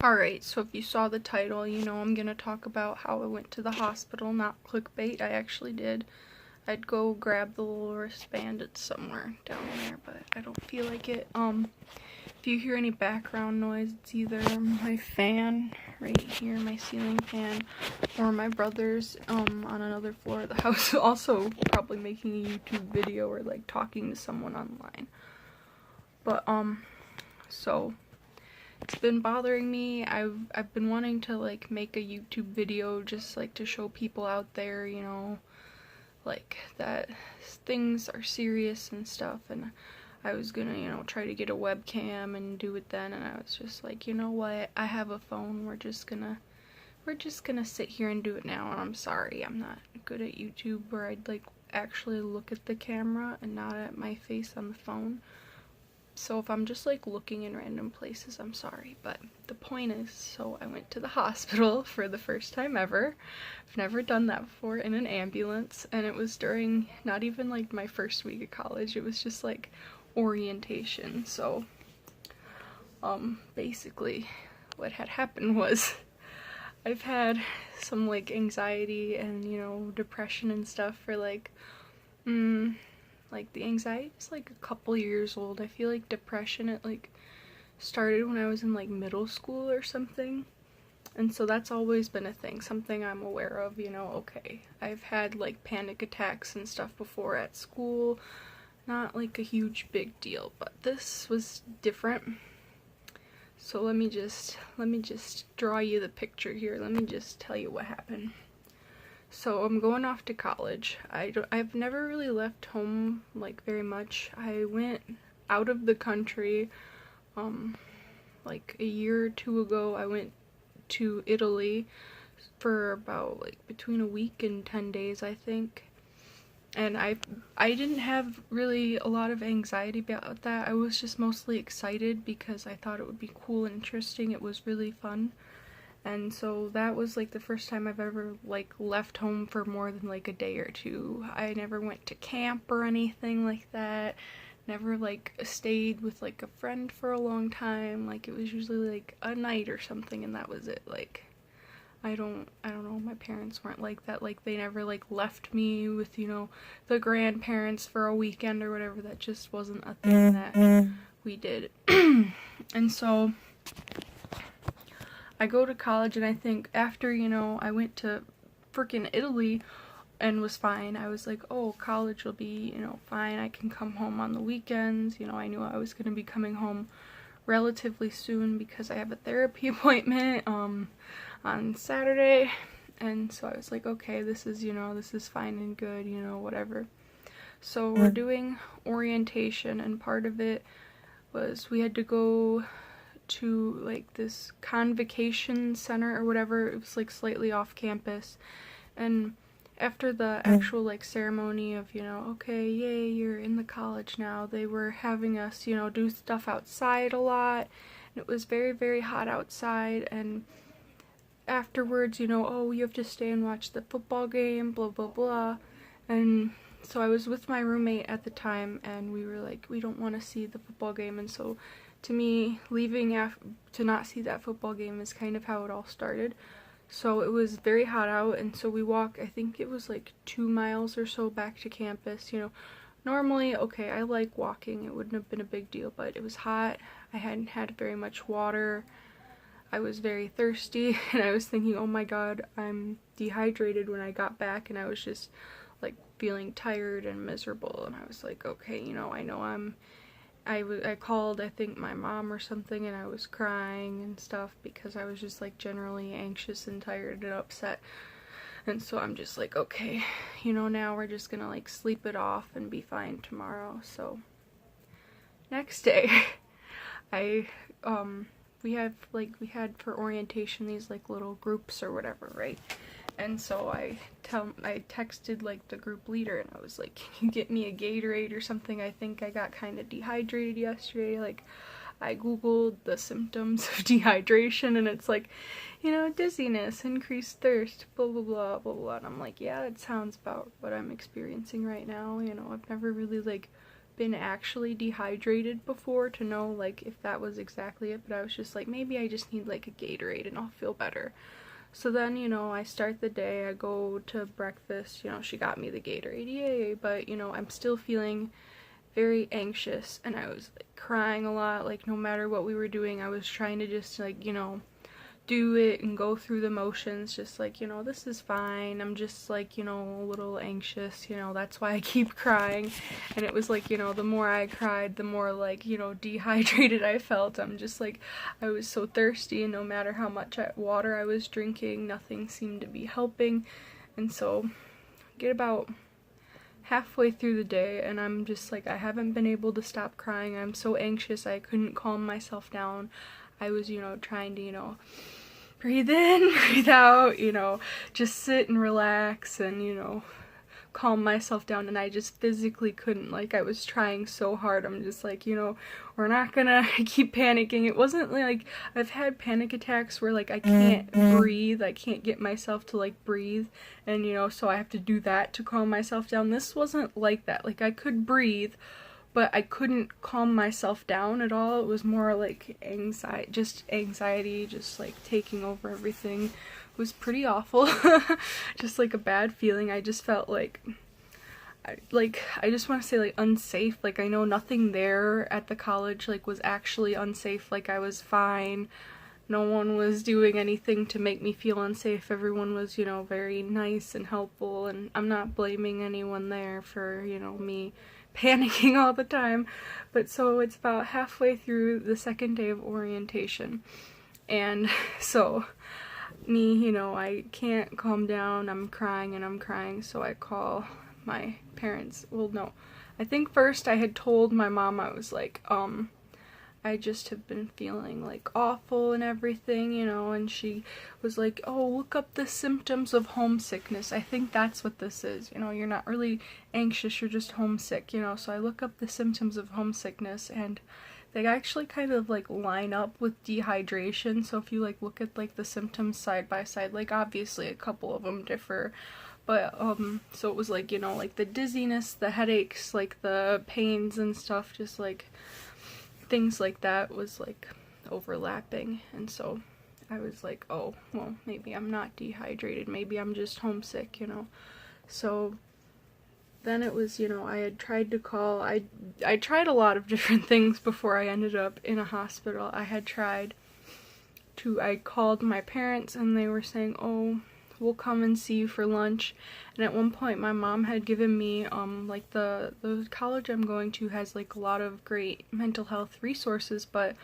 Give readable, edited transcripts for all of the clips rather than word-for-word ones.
Alright, so if you saw the title, you know I'm gonna talk about how I went to the hospital, not clickbait. I actually did. I'd go grab the little wristband, it's somewhere down there, but I don't feel like it. If you hear any background noise, it's either my fan right here, my ceiling fan, or my brother's on another floor of the house also probably making a YouTube video or like talking to someone online. But so it's been bothering me. I've been wanting to like make a YouTube video just like to show people out there, you know, like that things are serious and stuff, and I was gonna, you know, try to get a webcam and do it then, and I was just like, you know what, I have a phone, we're just gonna sit here and do it now. And I'm sorry, I'm not good at YouTube where I'd like actually look at the camera and not at my face on the phone. So if I'm just like looking in random places, I'm sorry. But the point is, so I went to the hospital for the first time ever. I've never done that before, in an ambulance, and it was during not even like my first week of college, it was just like orientation. So basically what had happened was I've had some like anxiety and, you know, depression and stuff for like the anxiety is like a couple years old. I feel like depression, it like started when I was in like middle school or something. And so that's always been a thing, something I'm aware of, you know, okay. I've had like panic attacks and stuff before at school. Not like a huge big deal, but this was different. So let me just draw you the picture here. Let me just tell you what happened. So I'm going off to college. I've never really left home like very much. I went out of the country like a year or two ago. I went to Italy for about like between a week and 10 days, I think. And I didn't have really a lot of anxiety about that. I was just mostly excited because I thought it would be cool and interesting. It was really fun. And so that was like the first time I've ever like left home for more than like a day or two. I never went to camp or anything like that. Never like stayed with like a friend for a long time. Like it was usually like a night or something, and that was it. Like I don't know, my parents weren't like that. Like they never like left me with, you know, the grandparents for a weekend or whatever. That just wasn't a thing that we did. And so I go to college, and I think after, you know, I went to freaking Italy and was fine. I was like, oh, college will be, you know, fine. I can come home on the weekends. You know, I knew I was going to be coming home relatively soon because I have a therapy appointment on Saturday. And so I was like, okay, this is, you know, this is fine and good, you know, whatever. So we're doing orientation, and part of it was we had to go to like this convocation center or whatever. It was like slightly off campus, and after the actual like ceremony of, you know, okay, yay, you're in the college now, they were having us, you know, do stuff outside a lot, and it was very, very hot outside. And afterwards, you know, oh, you have to stay and watch the football game, blah blah blah. And so I was with my roommate at the time, and we were like, we don't want to see the football game. And so to me, leaving to not see that football game is kind of how it all started. So it was very hot out, and so we walked, I think it was like 2 miles or so back to campus. You know, normally, okay, I like walking, it wouldn't have been a big deal, but it was hot, I hadn't had very much water, I was very thirsty, and I was thinking, oh my god, I'm dehydrated when I got back, and I was just like feeling tired and miserable. And I was like, okay, you know I called, I think, my mom or something, and I was crying and stuff because I was just like generally anxious and tired and upset. And so I'm just like, okay, you know, now we're just gonna like sleep it off and be fine tomorrow. So next day we had for orientation these like little groups or whatever, right? And so I texted like the group leader, and I was like, can you get me a Gatorade or something? I think I got kind of dehydrated yesterday. Like I googled the symptoms of dehydration, and it's like, you know, dizziness, increased thirst, blah blah blah blah blah. And I'm like, yeah, that sounds about what I'm experiencing right now. You know, I've never really like been actually dehydrated before to know like if that was exactly it, but I was just like, maybe I just need like a Gatorade and I'll feel better. So then, you know, I start the day, I go to breakfast, you know, she got me the Gatorade, yay, but, you know, I'm still feeling very anxious, and I was like crying a lot, like no matter what we were doing, I was trying to just like, you know, do it and go through the motions, just like, you know, this is fine, I'm just like, you know, a little anxious, you know, that's why I keep crying. And it was like, you know, the more I cried, the more like, you know, dehydrated I felt. I'm just like, I was so thirsty, and no matter how much water I was drinking, nothing seemed to be helping. And so get about halfway through the day, and I'm just like, I haven't been able to stop crying. I'm so anxious, I couldn't calm myself down. I was, you know, trying to, you know, breathe in, breathe out, you know, just sit and relax and, you know, calm myself down, and I just physically couldn't. Like, I was trying so hard. I'm just like, you know, we're not gonna keep panicking. It wasn't like, I've had panic attacks where like I can't breathe, I can't get myself to like breathe, and you know, so I have to do that to calm myself down. This wasn't like that. Like, I could breathe, but I couldn't calm myself down at all. It was more like anxiety, just like taking over everything. It was pretty awful. Just like a bad feeling. I just felt like, I just want to say like unsafe. Like, I know nothing there at the college like was actually unsafe. Like, I was fine. No one was doing anything to make me feel unsafe. Everyone was, you know, very nice and helpful, and I'm not blaming anyone there for, you know, me panicking all the time. But so it's about halfway through the second day of orientation, and so me, you know, I can't calm down, I'm crying and I'm crying, so I call my parents. Well, no, I think first I had told my mom, I was like, I just have been feeling like awful and everything, you know, and she was like, oh, look up the symptoms of homesickness. I think that's what this is, you know, you're not really anxious, you're just homesick, you know. So I look up the symptoms of homesickness, and they actually kind of like line up with dehydration. So if you like look at like the symptoms side by side, like obviously a couple of them differ, but so it was like, you know, like the dizziness, the headaches, like the pains and stuff, just like things like that was like overlapping. And so I was like, oh, well, maybe I'm not dehydrated, maybe I'm just homesick, you know. So then it was, you know, I had tried to call, I tried a lot of different things before I ended up in a hospital. I called my parents, and they were saying, oh, we'll come and see you for lunch. And at one point my mom had given me like the college I'm going to has like a lot of great mental health resources, but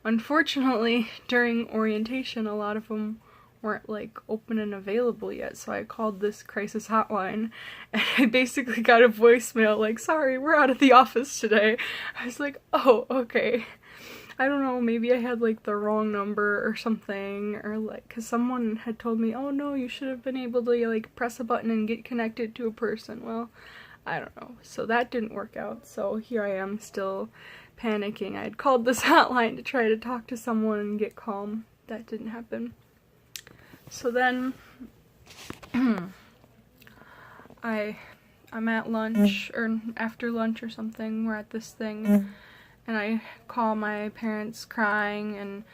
unfortunately during orientation a lot of them weren't like open and available yet. So I called this crisis hotline, and I basically got a voicemail like, sorry, we're out of the office today. I was like, oh, okay. I don't know, maybe I had like the wrong number or something, or like, because someone had told me, oh no, you should have been able to like press a button and get connected to a person. Well, I don't know, so that didn't work out. So here I am still panicking. I had called this hotline to try to talk to someone and get calm. That didn't happen. So then I'm at lunch, or after lunch or something, we're at this thing, and I call my parents crying, and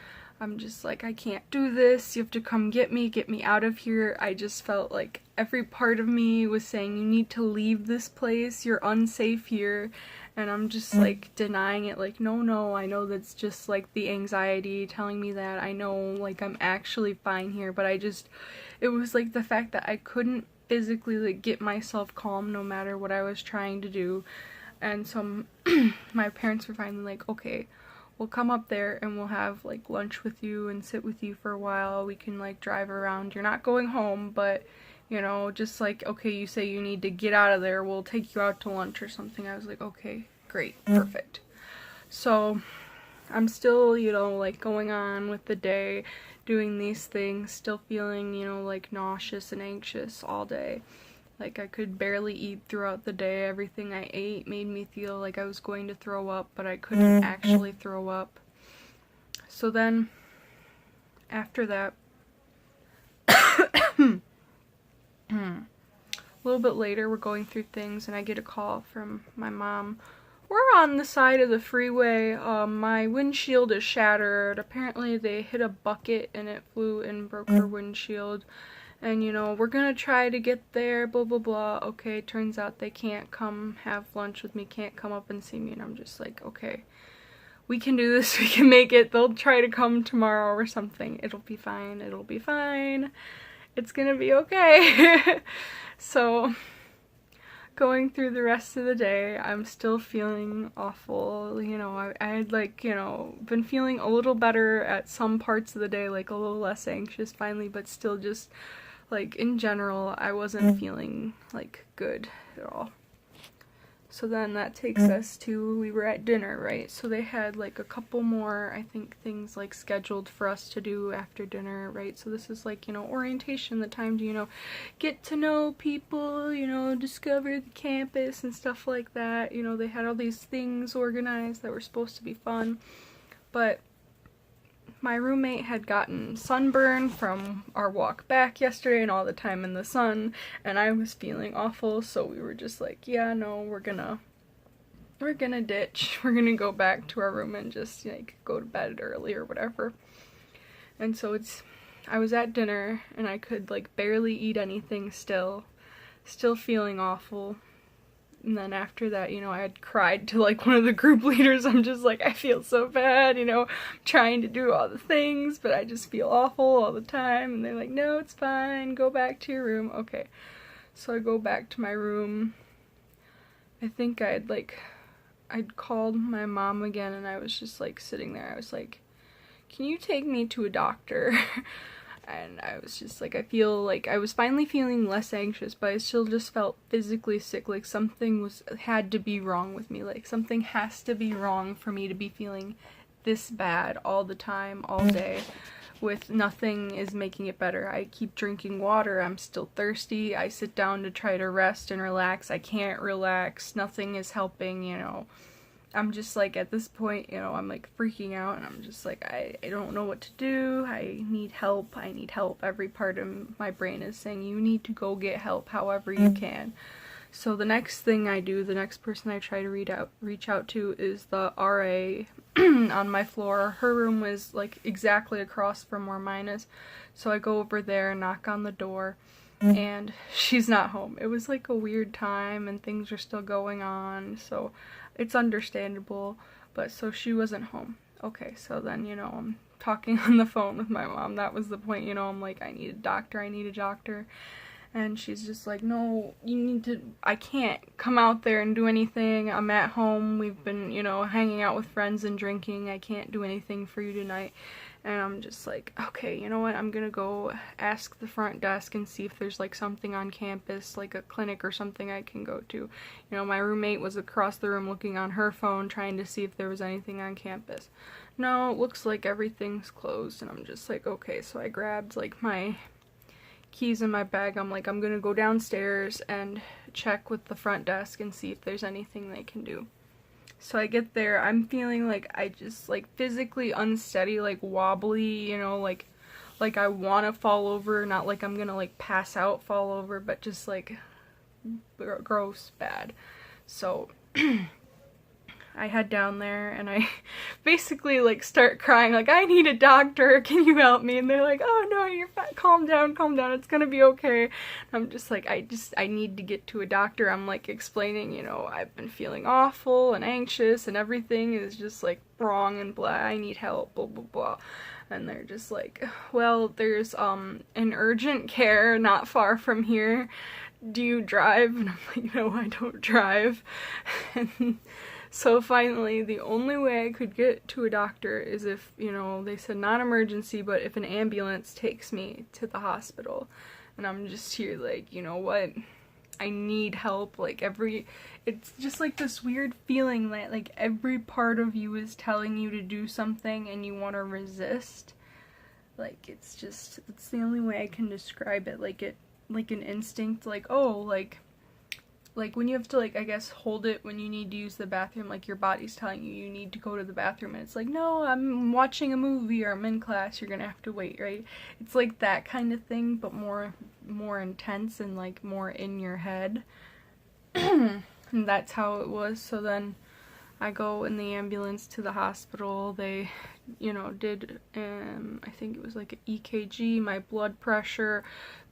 I'm just like, I can't do this, you have to come get me out of here. I just felt like every part of me was saying, you need to leave this place, you're unsafe here. And I'm just like denying it, like, no, I know that's just like the anxiety telling me that. I know, like, I'm actually fine here, but it was like the fact that I couldn't physically like get myself calm no matter what I was trying to do. And so my parents were finally like, okay, we'll come up there and we'll have like lunch with you and sit with you for a while. We can like drive around. You're not going home, but you know, just like, okay, you say you need to get out of there, we'll take you out to lunch or something. I was like, okay, great, perfect. So I'm still, you know, like going on with the day, doing these things, still feeling, you know, like nauseous and anxious all day. Like, I could barely eat throughout the day. Everything I ate made me feel like I was going to throw up, but I couldn't actually throw up. So then, after that, a little bit later, we're going through things, and I get a call from my mom. We're on the side of the freeway. My windshield is shattered. Apparently they hit a bucket and it flew and broke her windshield. And, you know, we're gonna try to get there, blah, blah, blah. Okay, turns out they can't come have lunch with me, can't come up and see me. And I'm just like, okay, we can do this, we can make it. They'll try to come tomorrow or something. It'll be fine, it'll be fine. It's gonna be okay. So, going through the rest of the day, I'm still feeling awful. You know, I had, like, you know, been feeling a little better at some parts of the day, like a little less anxious finally, but still just, like, in general, I wasn't feeling, like, good at all. So then that takes us to, we were at dinner, right? So they had, like, a couple more, I think, things, like, scheduled for us to do after dinner, right? So this is, like, you know, orientation, the time to, you know, get to know people, you know, discover the campus and stuff like that. You know, they had all these things organized that were supposed to be fun, but my roommate had gotten sunburn from our walk back yesterday and all the time in the sun, and I was feeling awful, so we were just like, yeah, no, we're gonna ditch. We're gonna go back to our room and just, like, go to bed early or whatever. And so I was at dinner, and I could, like, barely eat anything still feeling awful. And then after that, you know, I had cried to, like, one of the group leaders. I'm just like, I feel so bad, you know, trying to do all the things, but I just feel awful all the time. And they're like, no, it's fine, go back to your room. Okay, so I go back to my room. I think I'd called my mom again, and I was just, like, sitting there. I was like, can you take me to a doctor? And I was just like, I feel like I was finally feeling less anxious, but I still just felt physically sick. Like something had to be wrong with me. Like something has to be wrong for me to be feeling this bad all the time, all day, with nothing is making it better. I keep drinking water. I'm still thirsty. I sit down to try to rest and relax. I can't relax. Nothing is helping, you know. I'm just like, at this point, you know, I'm like freaking out, and I'm just like, I don't know what to do. I need help. I need help. Every part of my brain is saying, you need to go get help however you can. So the next thing I do, the next person I try to reach out to is the RA on my floor. Her room was like exactly across from where mine is. So I go over there, knock on the door, and she's not home. It was like a weird time and things are still going on, so it's understandable, but so she wasn't home. Okay, so then, you know, I'm talking on the phone with my mom. That was the point, you know, I'm like, I need a doctor, I need a doctor. And she's just like, no, you need to, I can't come out there and do anything. I'm at home. We've been, you know, hanging out with friends and drinking. I can't do anything for you tonight. And I'm just like, okay, you know what? I'm gonna go ask the front desk and see if there's like something on campus, like a clinic or something I can go to. You know, my roommate was across the room looking on her phone trying to see if there was anything on campus. No, it looks like everything's closed. And I'm just like, okay, so I grabbed like my keys in my bag. I'm like, I'm gonna go downstairs and check with the front desk and see if there's anything they can do. So I get there, I'm feeling like I just like physically unsteady, like wobbly, you know, like I want to fall over, not like I'm gonna like pass out, fall over, but just like gross bad. So I head down there and I basically like start crying, like, I need a doctor, can you help me? And they're like, oh no, you're fine, calm down, it's gonna be okay. And I'm just like, I need to get to a doctor. I'm like explaining, you know, I've been feeling awful and anxious and everything is just like wrong and blah, I need help, blah blah blah. And they're just like, well, there's an urgent care not far from here. Do you drive? And I'm like, no, I don't drive. And so finally, the only way I could get to a doctor is if, you know, they said non-emergency, but if an ambulance takes me to the hospital. And I'm just here like, you know what, I need help. Like it's just like this weird feeling that like every part of you is telling you to do something and you want to resist. Like it's the only way I can describe it. Like an instinct, like, oh, like when you have to, like, I guess, hold it when you need to use the bathroom, like your body's telling you you need to go to the bathroom, and it's like, no, I'm watching a movie or I'm in class, you're gonna have to wait, right? It's like that kind of thing, but more intense and like more in your head. And that's how it was. So then I go in the ambulance to the hospital. They, you know, did, I think it was like an EKG, my blood pressure.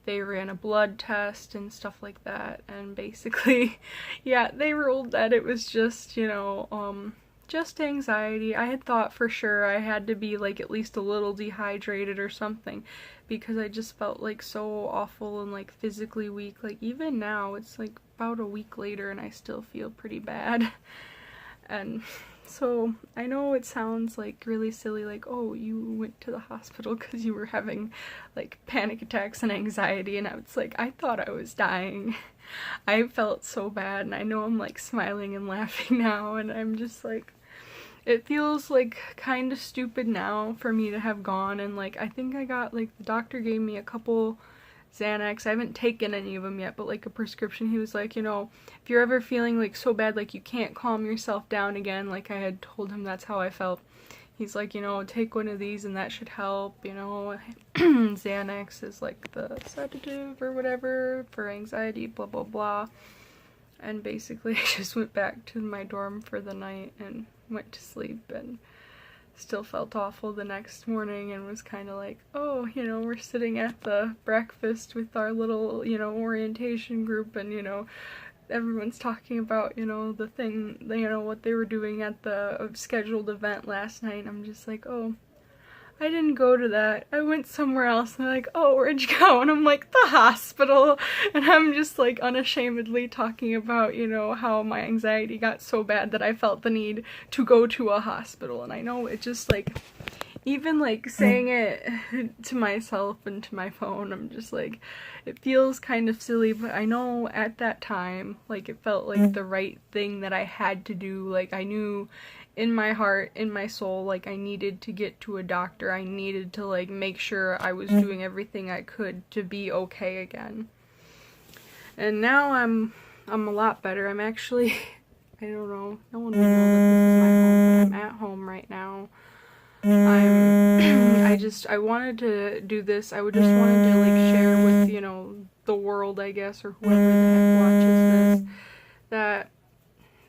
They ran a blood test and stuff like that. And basically, yeah, they ruled that it was just, you know, just anxiety. I had thought for sure I had to be like at least a little dehydrated or something, because I just felt like so awful and like physically weak. Like even now, it's like about a week later and I still feel pretty bad. And so I know it sounds like really silly, like, oh, you went to the hospital because you were having like panic attacks and anxiety, and I was like, I thought I was dying. I felt so bad, and I know I'm like smiling and laughing now, and I'm just like, it feels like kind of stupid now for me to have gone. And like I think I got, like, the doctor gave me a couple Xanax. I haven't taken any of them yet, but like a prescription. He was like, you know, if you're ever feeling like so bad like you can't calm yourself down again, like I had told him that's how I felt, he's like, you know, take one of these and that should help, you know. Xanax is like the sedative or whatever for anxiety, blah blah blah. And basically I just went back to my dorm for the night and went to sleep, and still felt awful the next morning, and was kind of like, oh, you know, we're sitting at the breakfast with our little, you know, orientation group, and, you know, everyone's talking about, you know, the thing, you know, what they were doing at the scheduled event last night. I'm just like, oh, I didn't go to that. I went somewhere else. And they're like, oh, where'd you go? And I'm like, the hospital. And I'm just like unashamedly talking about, you know, how my anxiety got so bad that I felt the need to go to a hospital. And I know it just like, even like saying it to myself and to my phone, I'm just like, it feels kind of silly, but I know at that time, like, it felt like the right thing that I had to do. Like, I knew in my heart, in my soul, like, I needed to get to a doctor. I needed to, like, make sure I was doing everything I could to be okay again. And now I'm a lot better. I'm actually, I don't know, no one would know that this is my home, but I'm at home right now. I wanted to do this. I just wanted to, like, share with, you know, the world, I guess, or whoever the heck watches this, that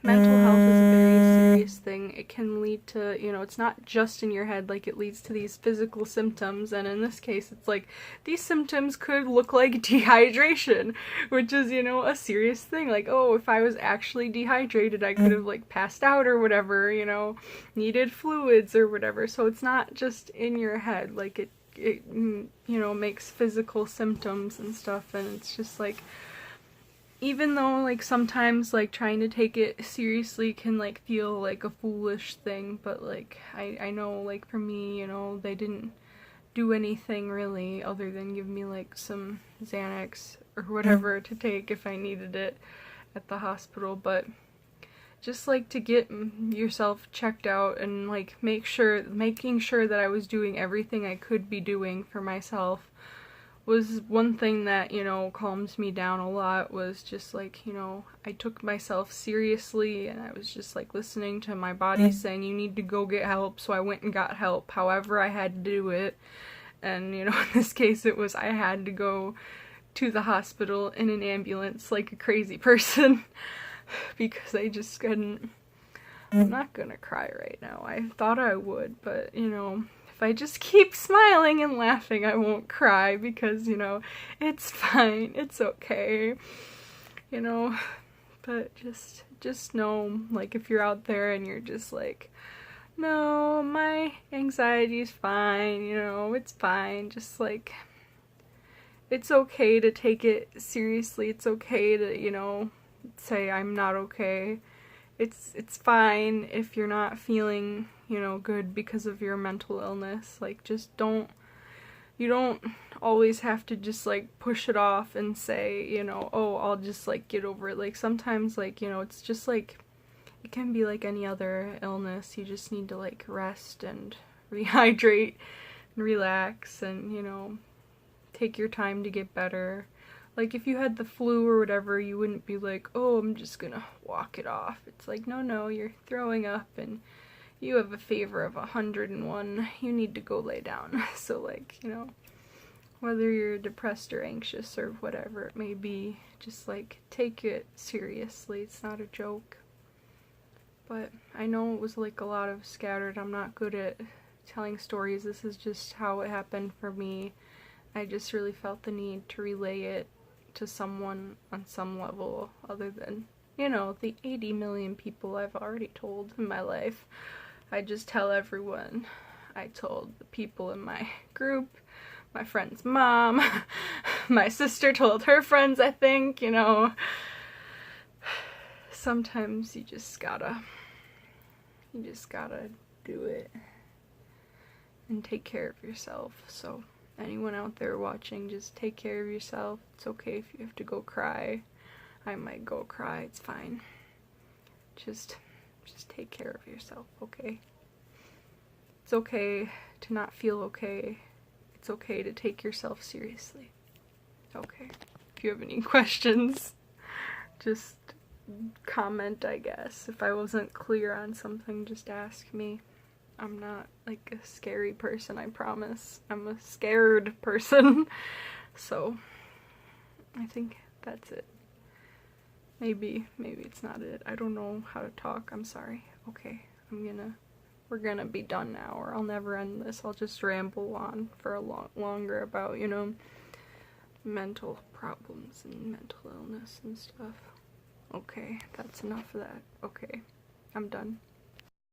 mental health is a very serious thing. It can lead to, you know, it's not just in your head, like, it leads to these physical symptoms, and in this case, it's like, these symptoms could look like dehydration, which is, you know, a serious thing. Like, oh, if I was actually dehydrated, I could have, like, passed out or whatever, you know, needed fluids or whatever. So it's not just in your head, like, it you know, makes physical symptoms and stuff, and it's just like, even though, like, sometimes, like, trying to take it seriously can, like, feel like a foolish thing, but, like, I know, like, for me, you know, they didn't do anything really other than give me, like, some Xanax or whatever to take if I needed it at the hospital. But just, like, to get yourself checked out and, like, making sure that I was doing everything I could be doing for myself was one thing that, you know, calms me down a lot. Was just like, you know, I took myself seriously, and I was just like listening to my body saying you need to go get help, so I went and got help however I had to do it. And, you know, in this case it was, I had to go to the hospital in an ambulance like a crazy person because I just couldn't. I'm not gonna cry right now. I thought I would, but, you know, if I just keep smiling and laughing, I won't cry, because, you know, it's fine, it's okay, you know. But just know, like, if you're out there and you're just like, no, my anxiety's fine, you know, it's fine, just, like, it's okay to take it seriously. It's okay to, you know, say I'm not okay. It's fine if you're not feeling, you know, good because of your mental illness. Like, just you don't always have to just, like, push it off and say, you know, oh, I'll just, like, get over it. Like, sometimes, like, you know, it's just, like, it can be like any other illness. You just need to, like, rest and rehydrate and relax and, you know, take your time to get better. Like, if you had the flu or whatever, you wouldn't be like, oh, I'm just gonna walk it off. It's like, no, you're throwing up and you have a fever of 101. You need to go lay down. So, like, you know, whether you're depressed or anxious or whatever it may be, just, like, take it seriously. It's not a joke. But I know it was like a lot of scattered. I'm not good at telling stories. This is just how it happened for me. I just really felt the need to relay it to someone on some level other than, you know, the 80 million people I've already told in my life. I just tell everyone. I told the people in my group, my friend's mom, my sister told her friends, I think, you know. Sometimes you just gotta do it and take care of yourself. So anyone out there watching, just take care of yourself. It's okay if you have to go cry. I might go cry, it's fine. Just take care of yourself, okay? It's okay to not feel okay. It's okay to take yourself seriously. Okay. If you have any questions, just comment, I guess. If I wasn't clear on something, just ask me. I'm not like a scary person, I promise. I'm a scared person. So I think that's it. Maybe it's not it. I don't know how to talk. I'm sorry. Okay, we're gonna be done now, or I'll never end this. I'll just ramble on for a lot longer about, you know, mental problems and mental illness and stuff. Okay, that's enough of that. Okay, I'm done.